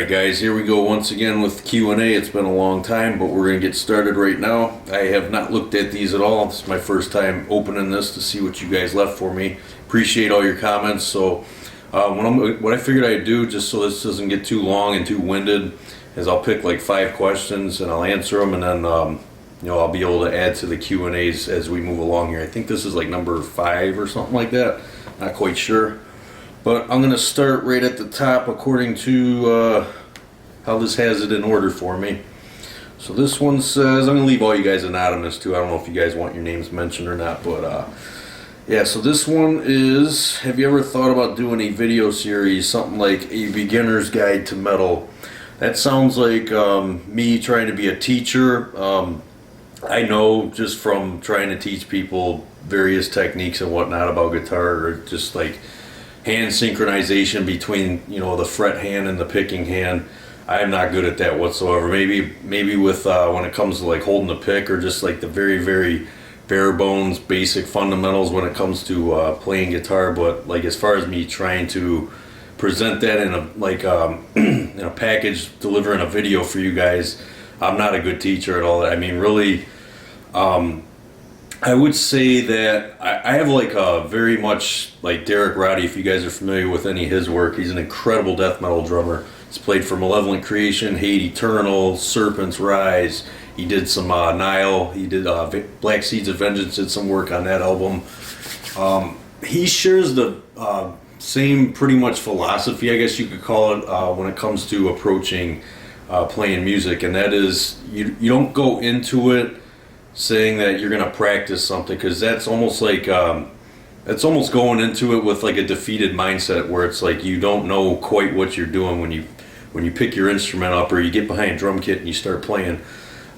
Alright guys, here we go once again with Q&A. It's been a long time, but we're going to get started right now. I have not looked at these at all. This is my first time opening this to see what you guys left for me. Appreciate all your comments. So what I figured I'd do, just so this doesn't get too long and too winded, is I'll pick like 5 questions and I'll answer them, and then I'll be able to add to the Q&As as we move along here. I think this is like number 5 or something like that. Not quite sure. But I'm going to start right at the top according to how this has it in order for me. So this one says, I'm going to leave all you guys anonymous too. I don't know if you guys want your names mentioned or not, but yeah, so this one is, have you ever thought about doing a video series, something like a beginner's guide to metal? That sounds like me trying to be a teacher. I know just from trying to teach people various techniques and whatnot about guitar, or just like hand synchronization between the fret hand and the picking hand. I'm not good at that whatsoever. Maybe with when it comes to like holding the pick, or just like the very bare bones basic fundamentals when it comes to playing guitar. But like as far as me trying to present that in a in a package, delivering a video for you guys, I'm not a good teacher at all. I mean, really, I would say that I have like a very much like Derek Roddy, if you guys are familiar with any of his work. He's an incredible death metal drummer. He's played for Malevolent Creation, Hate Eternal, Serpent's Rise. He did some Nile. He did Black Seeds of Vengeance, did some work on that album. He shares the same pretty much philosophy, I guess you could call it, when it comes to approaching playing music, and that is you don't go into it saying that you're going to practice something, because that's almost like it's almost going into it with like a defeated mindset, where it's like you don't know quite what you're doing when you pick your instrument up or you get behind a drum kit and you start playing.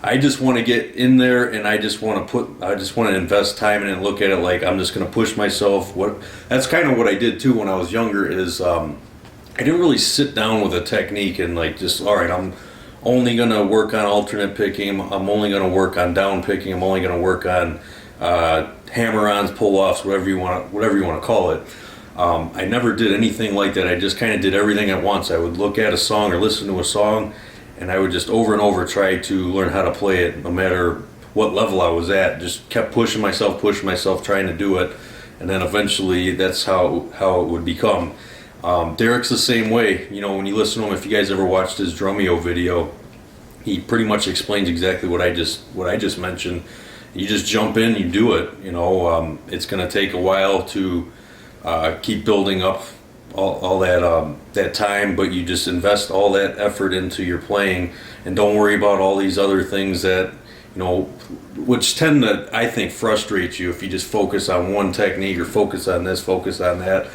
I just want to get in there, and I just want to invest time in it and look at it like I'm just going to push myself. That's kind of what I did too when I was younger, is I didn't really sit down with a technique and like just, all right, I'm only going to work on alternate picking, I'm only going to work on down picking, I'm only going to work on hammer-ons, pull-offs, whatever you want to call it. I never did anything like that. I just kind of did everything at once. I would look at a song or listen to a song, and I would just over and over try to learn how to play it, no matter what level I was at. Just kept pushing myself, trying to do it, and then eventually that's how it would become. Derek's the same way. When you listen to him, if you guys ever watched his Drumeo video, he pretty much explains exactly what I just mentioned. You just jump in, you do it. It's going to take a while to keep building up all that time, but you just invest all that effort into your playing, and don't worry about all these other things that which tend to, I think, frustrate you if you just focus on one technique or focus on this, focus on that.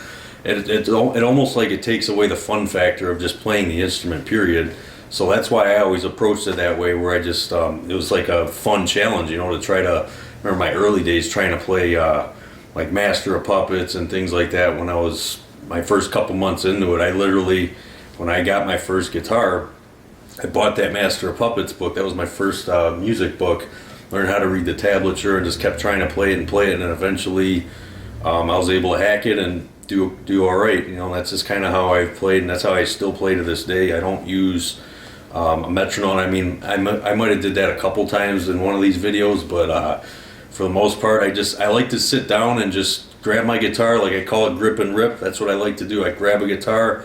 It almost like it takes away the fun factor of just playing the instrument, period. So that's why I always approached it that way, where I just it was like a fun challenge, to try to remember my early days trying to play like Master of Puppets and things like that. When I was my first couple months into it, I literally, when I got my first guitar, I bought that Master of Puppets book. That was my first music book. Learned how to read the tablature and just kept trying to play it, and eventually I was able to hack it and do all right. That's just kind of how I've played, and that's how I still play to this day. I don't use a metronome. I mean, I might have did that a couple times in one of these videos, but for the most part, I like to sit down and just grab my guitar, like I call it grip and rip. That's what I like to do. I grab a guitar,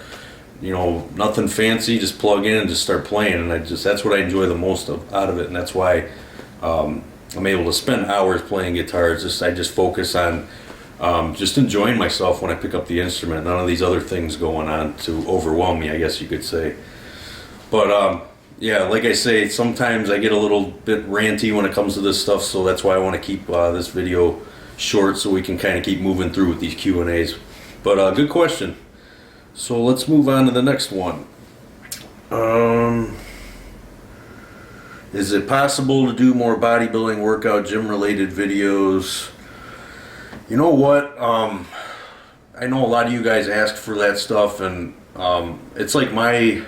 nothing fancy, just plug in and just start playing, and that's what I enjoy the most out of it, and that's why I'm able to spend hours playing guitars. I just focus on just enjoying myself when I pick up the instrument. None of these other things going on to overwhelm me, I guess you could say. But yeah, like I say, sometimes I get a little bit ranty when it comes to this stuff, so that's why I want to keep this video short, so we can kind of keep moving through with these Q&As. But good question. So let's move on to the next one. Is it possible to do more bodybuilding, workout, gym-related videos? You know what? I know a lot of you guys ask for that stuff, and it's like my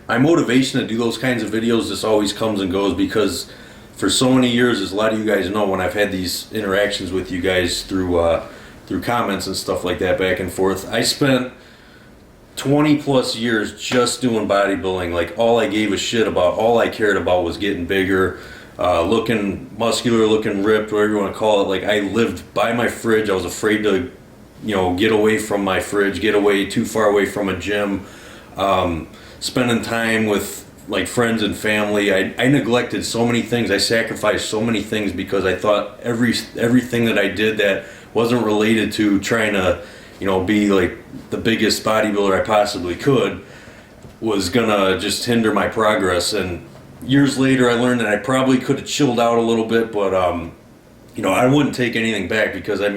motivation to do those kinds of videos just always comes and goes, because for so many years, as a lot of you guys know, when I've had these interactions with you guys through comments and stuff like that back and forth, I spent 20 plus years just doing bodybuilding. Like all I gave a shit about, all I cared about was getting bigger, looking muscular, looking ripped, whatever you want to call it. Like I lived by my fridge. I was afraid to, get away from my fridge, get away too far away from a gym, spending time with like friends and family. I neglected so many things. I sacrificed so many things because I thought everything that I did that wasn't related to trying to, be like the biggest bodybuilder I possibly could was gonna just hinder my progress. And years later, I learned that I probably could have chilled out a little bit, but I wouldn't take anything back because I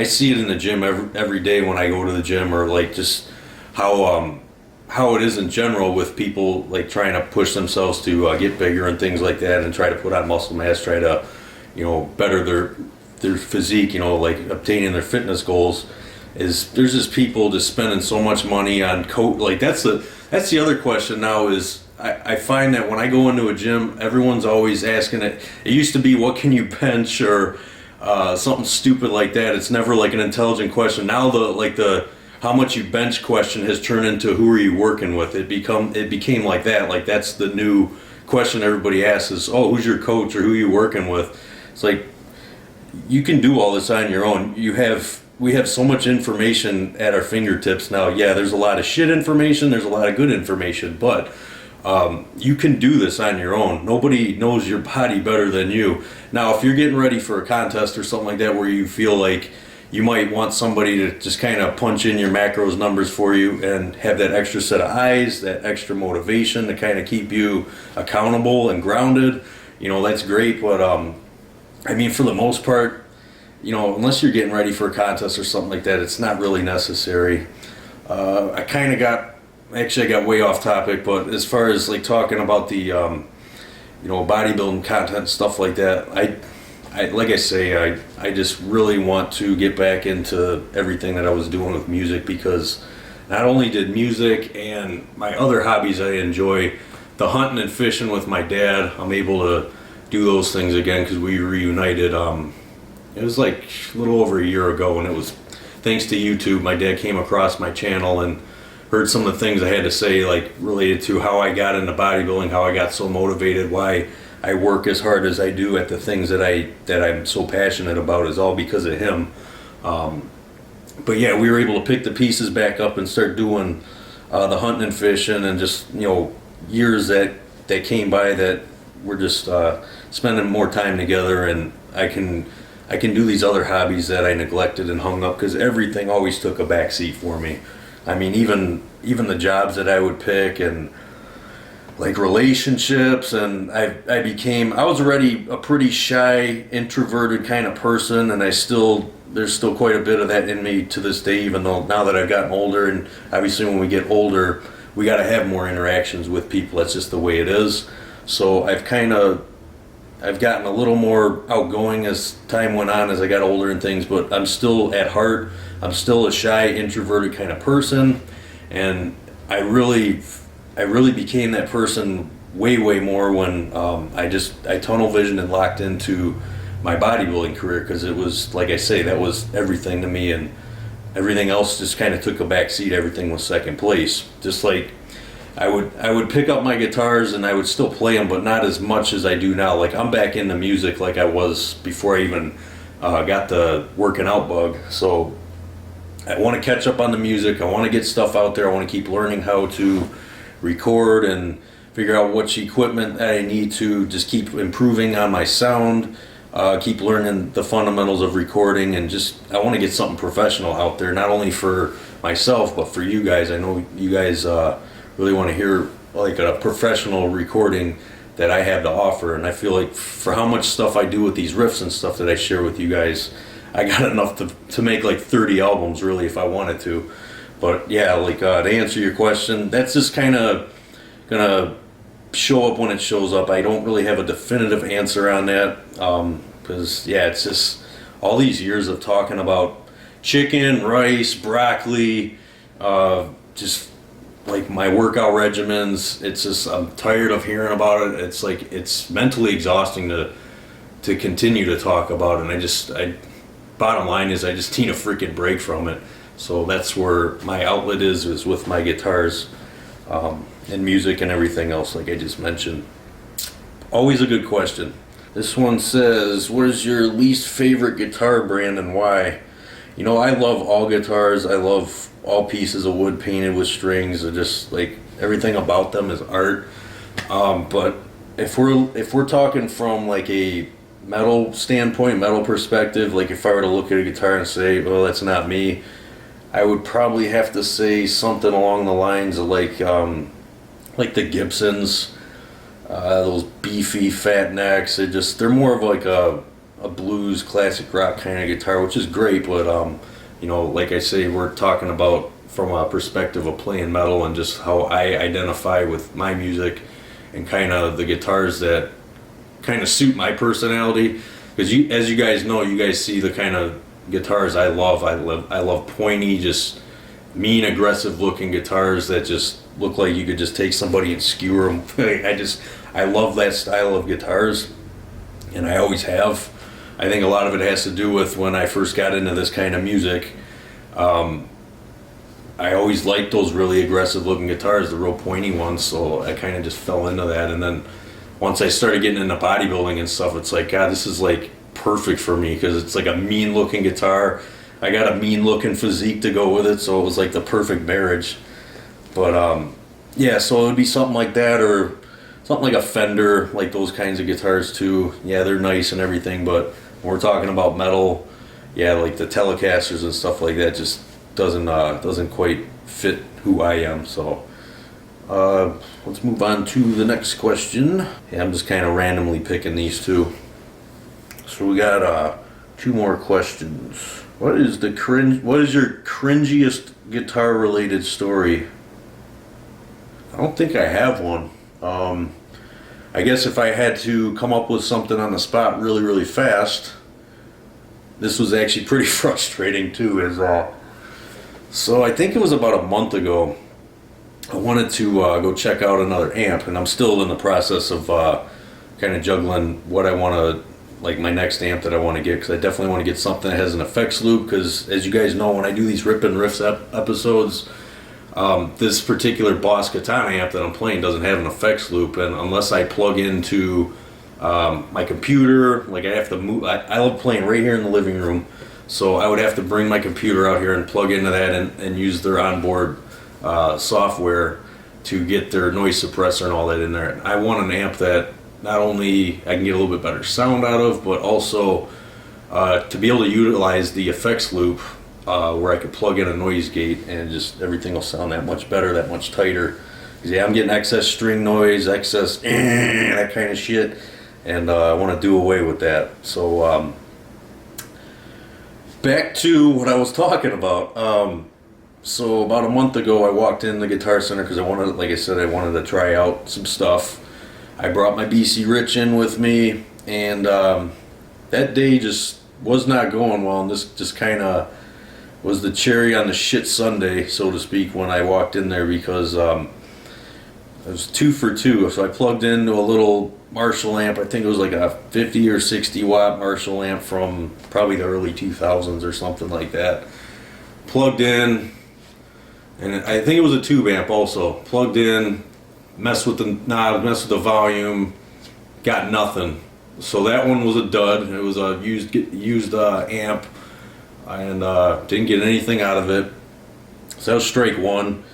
see it in the gym every day when I go to the gym, or like just how it is in general with people like trying to push themselves to get bigger and things like that, and try to put on muscle mass, try to better their physique, like obtaining their fitness goals. Is there's just people just spending so much money on coat. Like that's the other question now is I find that when I go into a gym, everyone's always asking it. It used to be what can you bench or something stupid like that. It's never like an intelligent question. Now the how much you bench question has turned into who are you working with. It became like that. Like that's the new question everybody asks is, oh, who's your coach or who are you working with? It's like you can do all this on your own. We have so much information at our fingertips now. Yeah, there's a lot of shit information, there's a lot of good information, but you can do this on your own. Nobody knows your body better than you. Now, if you're getting ready for a contest or something like that where you feel like you might want somebody to just kind of punch in your macros numbers for you and have that extra set of eyes, that extra motivation to kind of keep you accountable and grounded, that's great. But for the most part, unless you're getting ready for a contest or something like that, it's not really necessary. I got way off topic, but as far as like talking about the, bodybuilding content, stuff like that, I just really want to get back into everything that I was doing with music, because not only did music and my other hobbies I enjoy, the hunting and fishing with my dad, I'm able to do those things again because we reunited. It was like a little over a year ago, and it was thanks to YouTube. My dad came across my channel and heard some of the things I had to say, like related to how I got into bodybuilding, how I got so motivated, why I work as hard as I do at the things that I'm so passionate about, is all because of him. But yeah, we were able to pick the pieces back up and start doing the hunting and fishing, and just years that came by that we're just spending more time together, and I can do these other hobbies that I neglected and hung up because everything always took a backseat for me. Even the jobs that I would pick, and like relationships, and I was already a pretty shy, introverted kind of person, and there's still quite a bit of that in me to this day, even though now that I've gotten older, and obviously when we get older, we got to have more interactions with people. That's just the way it is. So I've gotten a little more outgoing as time went on, as I got older and things, but I'm still at heart, I'm still a shy, introverted kind of person, and I really became that person way more when I tunnel visioned and locked into my bodybuilding career, because it was, like I say, that was everything to me, and everything else just kind of took a back seat. Everything was second place. Just like I would pick up my guitars and I would still play them, but not as much as I do now. Like I'm back into music like I was before I even got the working out bug. So I want to catch up on the music. I want to get stuff out there. I want to keep learning how to record and figure out which equipment that I need to just keep improving on my sound, keep learning the fundamentals of recording, and just I want to get something professional out there, not only for myself but for you guys. I know you guys really want to hear like a professional recording that I have to offer, and I feel like for how much stuff I do with these riffs and stuff that I share with you guys, I got enough to make like 30 albums really if I wanted to. But yeah, like to answer your question, that's just kind of gonna show up when it shows up. I don't really have a definitive answer on that, because yeah, it's just all these years of talking about chicken, rice, broccoli, just like my workout regimens. It's just, I'm tired of hearing about it. It's like, it's mentally exhausting to continue to talk about it. And bottom line is I just need a freaking break from it. So that's where my outlet is with my guitars, and music and everything else, like I just mentioned. Always a good question. This one says, what is your least favorite guitar brand and why? You know, I love all guitars. I love all pieces of wood painted with strings. I just like everything about them is art. But if we're talking from like a metal standpoint, metal perspective, like if I were to look at a guitar and say, well, that's not me, I would probably have to say something along the lines of like the Gibsons, those beefy fat necks. They're more of like a blues, classic rock kind of guitar, which is great. But you know, like I say, we're talking about from a perspective of playing metal and just how I identify with my music and kind of the guitars that kind of suit my personality. Because as you guys know, you guys see the kind of guitars I love. I love pointy, just mean, aggressive looking guitars that just look like you could just take somebody and skewer them. I love that style of guitars, and I always have. I think a lot of it has to do with when I first got into this kind of music. I always liked those really aggressive looking guitars, the real pointy ones, so I kind of just fell into that. And then once I started getting into bodybuilding and stuff, it's like, God, this is like perfect for me because it's like a mean looking guitar. I got a mean looking physique to go with it, so it was like the perfect marriage. But yeah, so it would be something like that, or something like a Fender, like those kinds of guitars too. Yeah, they're nice and everything, but when we're talking about metal, yeah, like the Telecasters and stuff like that just doesn't quite fit who I am. So let's move on to the next question. Yeah, I'm just kind of randomly picking these two. So we got two more questions. What is your cringiest guitar related story? I don't think I have one. I guess if I had to come up with something on the spot really, really fast, this was actually pretty frustrating too. So I think it was about a month ago, I wanted to go check out another amp, and I'm still in the process of kind of juggling what I want to, like my next amp that I want to get, because I definitely want to get something that has an effects loop, because as you guys know, when I do these Rip and Riffs episodes, this particular Boss Katana amp that I'm playing doesn't have an effects loop, and unless I plug into my computer, like I have to move. I love playing right here in the living room, so I would have to bring my computer out here and plug into that and use their onboard software to get their noise suppressor and all that in there. I want an amp that not only I can get a little bit better sound out of, but also to be able to utilize the effects loop where I could plug in a noise gate and just everything will sound that much better, that much tighter. Because yeah, I'm getting excess string noise, excess that kind of shit, and I want to do away with that. So back to what I was talking about. So about a month ago, I walked in the Guitar Center because I wanted, like I said, I wanted to try out some stuff. I brought my BC Rich in with me, and that day just was not going well, and this just kind of was the cherry on the shit sundae, so to speak, when I walked in there, because it was 2 for 2. So I plugged into a little Marshall amp. I think it was like a 50 or 60 watt Marshall amp from probably the early 2000s or something like that. Plugged in, and I think it was a tube amp also. Plugged in, messed with the knob, messed with the volume, got nothing. So that one was a dud. It was a used amp, and didn't get anything out of it. So that was strike one.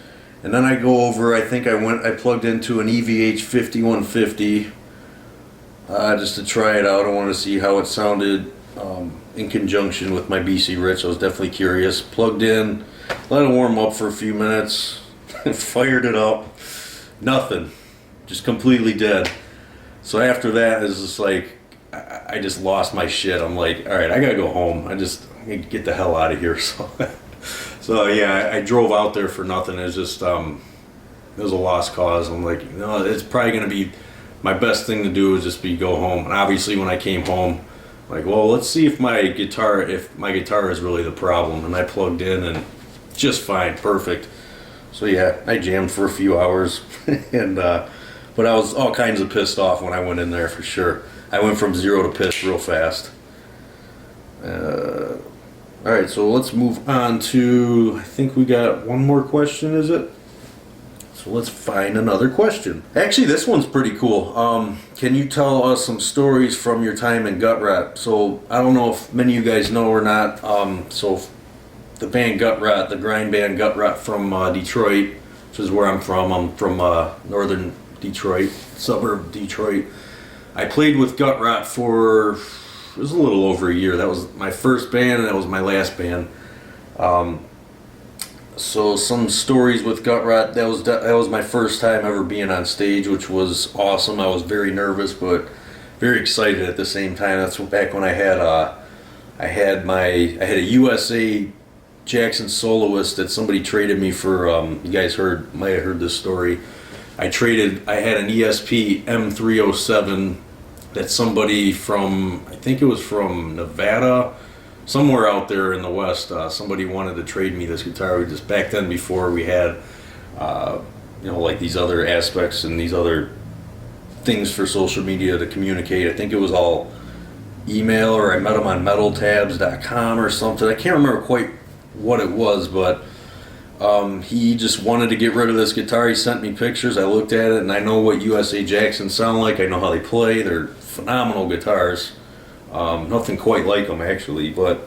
And then I go over, I plugged into an EVH 5150 just to try it out. I wanted to see how it sounded in conjunction with my BC Rich. I was definitely curious. Plugged in, let it warm up for a few minutes, fired it up. Nothing. Just completely dead. So after that, it's just like, I just lost my shit. I'm like, all right, I gotta go home. I gotta get the hell out of here. So yeah, I drove out there for nothing. It was just, it was a lost cause. I'm like, no, it's probably gonna be my best thing to do is just go home. And obviously, when I came home, I'm like, well, let's see if my guitar is really the problem. And I plugged in, and just fine, perfect. So yeah, I jammed for a few hours, and but I was all kinds of pissed off when I went in there for sure. I went from 0 to pissed real fast. All right, so let's move on to, I think we got one more question, is it? So let's find another question. Actually, this one's pretty cool. Can you tell us some stories from your time in Gutrot? So I don't know if many of you guys know or not. So the band Gutrot, the grind band Gutrot from Detroit, which is where I'm from. I'm from northern Detroit, suburb of Detroit. I played with Gutrot for, it was a little over a year. That was my first band and that was my last band. So some stories with Gutrot. That was my first time ever being on stage, which was awesome. I was very nervous, but very excited at the same time. That's back when I had a USA Jackson soloist that somebody traded me for. You guys might have heard this story. I had an ESP M307 that somebody from, I think it was from Nevada, somewhere out there in the West, somebody wanted to trade me this guitar. Just back then, before we had, like these other aspects and these other things for social media to communicate. I think it was all email, or I met him on metaltabs.com or something. I can't remember quite what it was, but he just wanted to get rid of this guitar. He sent me pictures. I looked at it, and I know what USA Jackson sound like. I know how they play. They're phenomenal guitars. Nothing quite like them, actually, but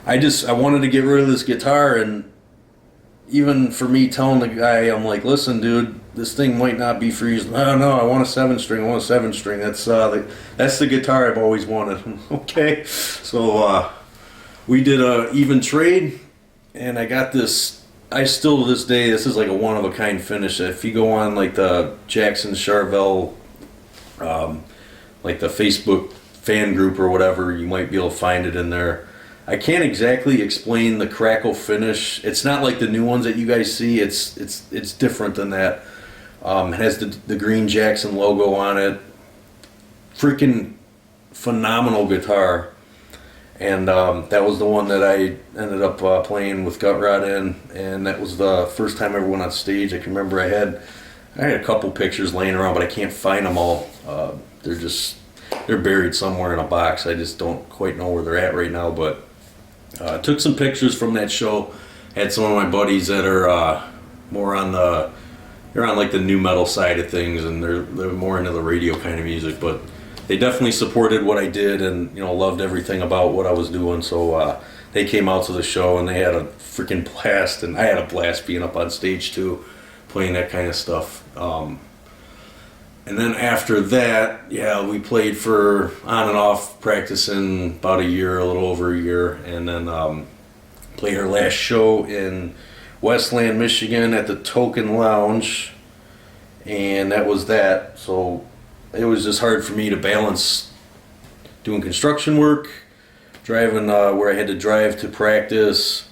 I wanted to get rid of this guitar. And even for me telling the guy, I'm like, listen, dude, this thing might not be for you. No, I want a 7-string. I want a 7-string. That's the guitar I've always wanted. Okay, so we did a even trade, and I got this. I still, to this day, this is like a one-of-a-kind finish. If you go on like the Jackson Charvel, like the Facebook fan group or whatever, you might be able to find it in there. I can't exactly explain the crackle finish. It's not like the new ones that you guys see. It's different than that. It has the green Jackson logo on it. Freaking phenomenal guitar. And that was the one that I ended up playing with Gutrot in, and that was the first time I ever went on stage. I can remember I had a couple pictures laying around, but I can't find them all. They're buried somewhere in a box. I just don't quite know where they're at right now. But took some pictures from that show. Had some of my buddies that are more on they're on like the new metal side of things, and they're more into the radio kind of music, but they definitely supported what I did, and loved everything about what I was doing. So they came out to the show, and they had a freaking blast, and I had a blast being up on stage too, playing that kind of stuff. And then after that, we played for on and off, practicing about a year, a little over a year, and then played our last show in Westland, Michigan at the Token Lounge, and that was that. So it was just hard for me to balance doing construction work, driving where I had to drive to practice,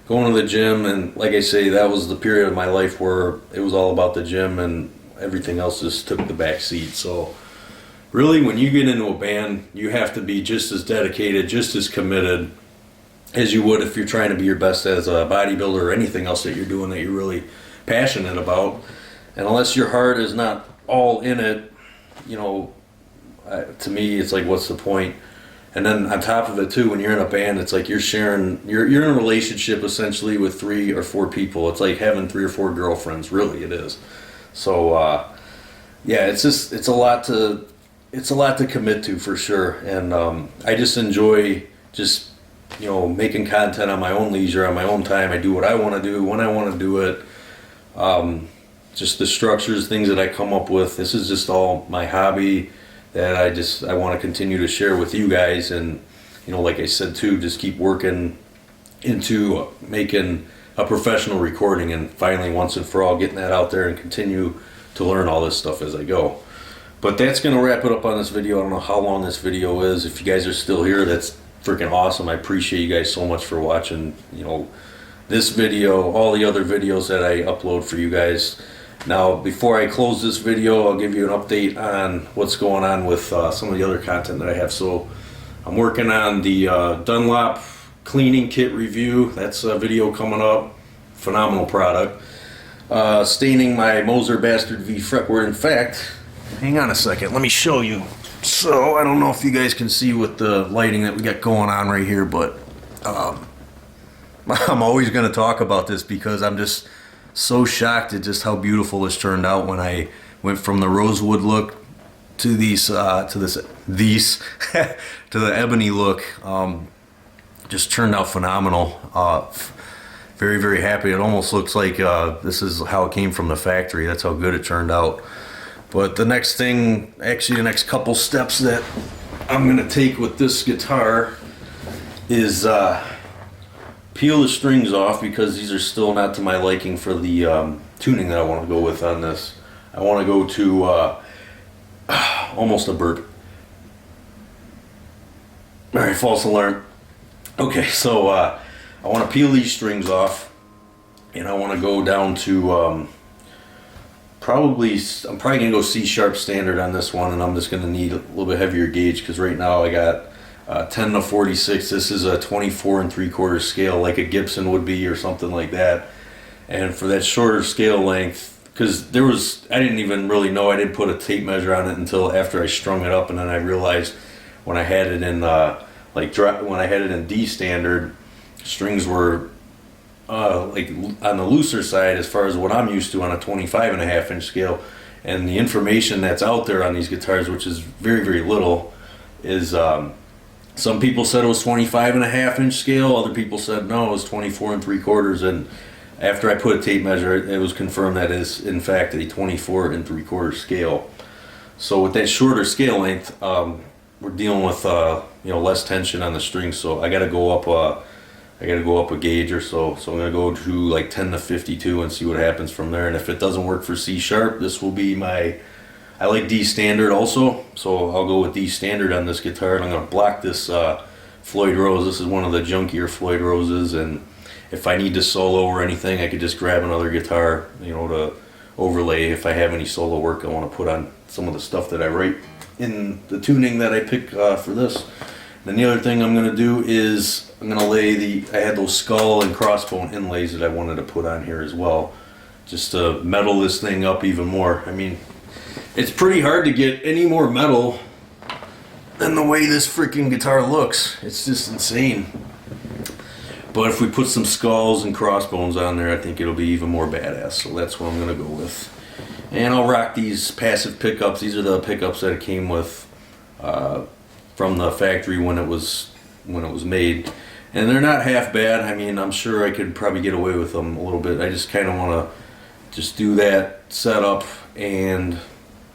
going to the gym, and like I say, that was the period of my life where it was all about the gym and everything else just took the back seat. So really, when you get into a band, you have to be just as dedicated, just as committed as you would if you're trying to be your best as a bodybuilder or anything else that you're doing that you're really passionate about. And unless your heart is not all in it, to me, it's like, what's the point? And then on top of it too, when you're in a band, it's like you're in a relationship essentially with 3 or 4 people. It's like having 3 or 4 girlfriends, really it is. So it's a lot to commit to, for sure. And I just enjoy just making content on my own leisure, on my own time. I do what I want to do when I want to do it. Just the structures, things that I come up with. This is just all my hobby that I want to continue to share with you guys. And like I said too, just keep working into making a professional recording, and finally, once and for all, getting that out there and continue to learn all this stuff as I go. But that's going to wrap it up on this video. I don't know how long this video is. If you guys are still here, that's freaking awesome. I appreciate you guys so much for watching, this video, all the other videos that I upload for you guys. Now, before I close this video, I'll give you an update on what's going on with some of the other content that I have. So I'm working on the Dunlop cleaning kit review. That's a video coming up. Phenomenal product. Staining my Moser Bastard V fretboard. In fact, hang on a second, let me show you. So I don't know if you guys can see with the lighting that we got going on right here, but I'm always going to talk about this because I'm just so shocked at just how beautiful this turned out when I went from the rosewood look to these to the ebony look. Just turned out phenomenal. Very, very happy. It almost looks like this is how it came from the factory. That's how good it turned out. But the next thing, actually the next couple steps that I'm going to take with this guitar is peel the strings off, because these are still not to my liking for the tuning that I want to go with on this. I want to go to almost a burp. Alright, false alarm. Okay, so I want to peel these strings off, and I want to go down to I'm probably going to go C sharp standard on this one, and I'm just going to need a little bit heavier gauge, because right now I got 10 to 46. This is a 24 3/4 scale, like a Gibson would be or something like that. And for that shorter scale length, because I didn't even really know, I didn't put a tape measure on it until after I strung it up, and then I realized when I had it in when I had it in D standard, strings were like on the looser side as far as what I'm used to on a 25.5-inch scale. And the information that's out there on these guitars, which is very, very little, is some people said it was 25.5-inch scale, other people said no, it was 24 3/4. And after I put a tape measure, it was confirmed that it is in fact a 24 3/4 scale. So with that shorter scale length, we're dealing with less tension on the strings. So I got to go up a gauge or so. So I'm gonna go to like 10 to 52 and see what happens from there. And if it doesn't work for C sharp, this will be I like D standard also, so I'll go with D standard on this guitar. And I'm gonna block this Floyd Rose. This is one of the junkier Floyd Roses, and if I need to solo or anything, I could just grab another guitar, to overlay if I have any solo work I want to put on some of the stuff that I write in the tuning that I pick for this. Then the other thing I'm going to do is I'm going to lay I had those skull and crossbone inlays that I wanted to put on here as well, just to metal this thing up even more. I mean, it's pretty hard to get any more metal than the way this freaking guitar looks. It's just insane. But if we put some skulls and crossbones on there, I think it'll be even more badass. So that's what I'm going to go with. And I'll rock these passive pickups. These are the pickups that it came with from the factory when it was made, and they're not half bad. I mean, I'm sure I could probably get away with them a little bit. I just kind of want to just do that setup and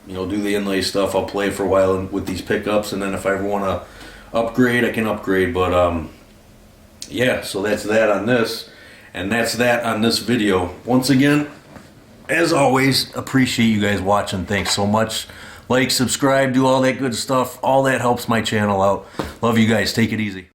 do the inlay stuff. I'll play for a while with these pickups, and then if I ever want to upgrade, I can upgrade. But yeah, so that's that on this, and that's that on this video. Once again, as always, appreciate you guys watching. Thanks so much. Like, subscribe, do all that good stuff. All that helps my channel out. Love you guys. Take it easy.